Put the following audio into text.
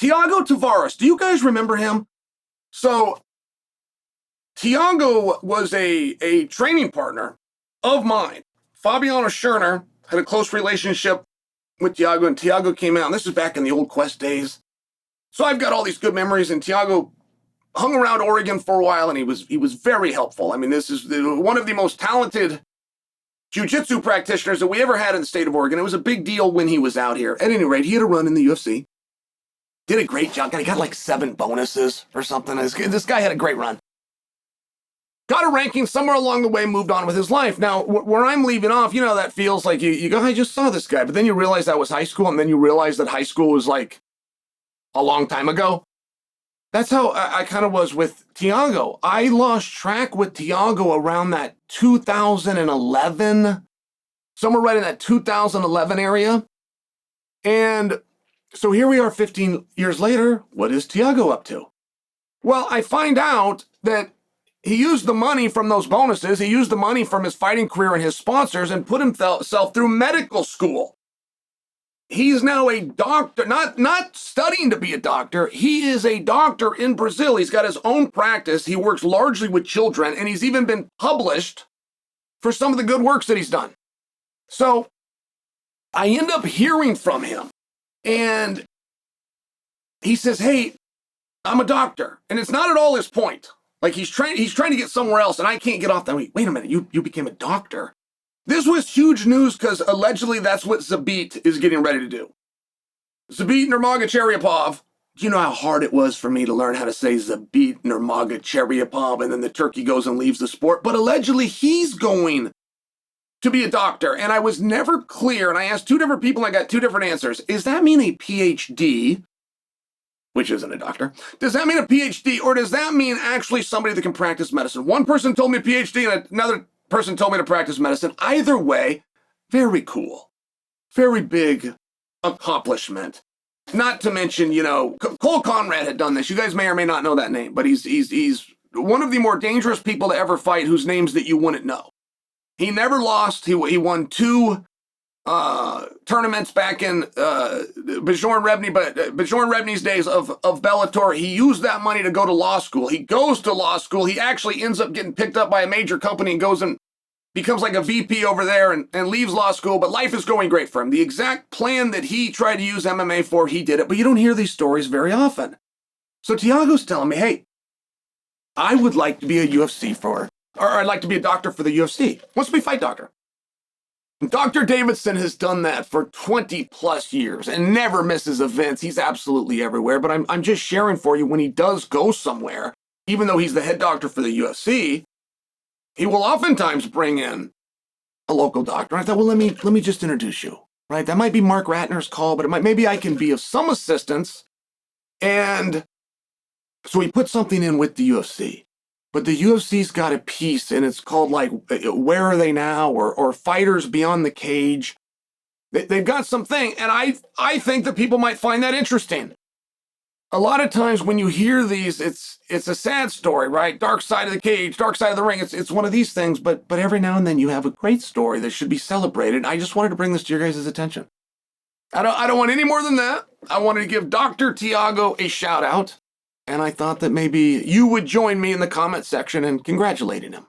Thiago Tavares, do you guys remember him? So Thiago was a training partner of mine. Fabiano Scherner had a close relationship with Thiago, and Thiago came out. And this is back in the old Quest days. So I've got all these good memories, and Thiago hung around Oregon for a while, and he was very helpful. I mean, this is one of the most talented jiu-jitsu practitioners that we ever had in the state of Oregon. It was a big deal when he was out here. At any rate, he had a run in the UFC. Did a great job. He got like 7 bonuses or something. This guy had a great run. Got a ranking somewhere along the way, moved on with his life. Now, where I'm leaving off, you know, that feels like you go, I just saw this guy. But then you realize that was high school, and then you realize that high school was like a long time ago. That's how I kind of was with Thiago. I lost track with Thiago around that 2011, somewhere right in that 2011 area. And so here we are 15 years later. What is Thiago up to? Well, I find out that he used the money from those bonuses. He used the money from his fighting career and his sponsors and put himself through medical school. He's now a doctor, not studying to be a doctor. He is a doctor in Brazil. He's got his own practice. He works largely with children, and he's even been published for some of the good works that he's done. So I end up hearing from him, and he says, hey, I'm a doctor. And it's not at all his point. Like he's trying to get somewhere else, and I can't get off that. Wait a minute, you became a doctor? This was huge news because allegedly that's what Zabit is getting ready to do. Zabit Nurmagomedov. Do you know how hard it was for me to learn how to say Zabit Nurmagomedov, and then the turkey goes and leaves the sport? But allegedly he's going to be a doctor, and I was never clear, and I asked 2 different people, and I got 2 different answers. Does that mean a PhD? Which isn't a doctor. Does that mean a PhD, or does that mean actually somebody that can practice medicine? One person told me a PhD, and another person told me to practice medicine. Either way, very cool. Very big accomplishment. Not to mention, you know, Cole Conrad had done this. You guys may or may not know that name, but he's one of the more dangerous people to ever fight whose names that you wouldn't know. He never lost. He won 2 tournaments back in Bjorn Rebney, but Bjorn Rebney's days of Bellator. He used that money to go to law school. He goes to law school. He actually ends up getting picked up by a major company and goes and becomes like a VP over there and leaves law school, but life is going great for him. The exact plan that he tried to use MMA for, he did it, but you don't hear these stories very often. So Thiago's telling me, hey, I would like to be a or I'd like to be a doctor for the UFC. Wants to be a fight doctor. Dr. Davidson has done that for 20 plus years and never misses events. He's absolutely everywhere, but I'm just sharing for you, when he does go somewhere, even though he's the head doctor for the UFC, he will oftentimes bring in a local doctor. I thought, well, let me just introduce you, right? That might be Mark Ratner's call, but maybe I can be of some assistance. And so he put something in with the UFC. But the UFC's got a piece, and it's called, like, Where Are They Now? Or Fighters Beyond the Cage. They've got something, and I think that people might find that interesting. A lot of times when you hear these, it's a sad story, right? Dark side of the cage, dark side of the ring. It's one of these things, but every now and then you have a great story that should be celebrated. I just wanted to bring this to your guys' attention. I don't want any more than that. I wanted to give Dr. Thiago a shout out. And I thought that maybe you would join me in the comment section in congratulating him.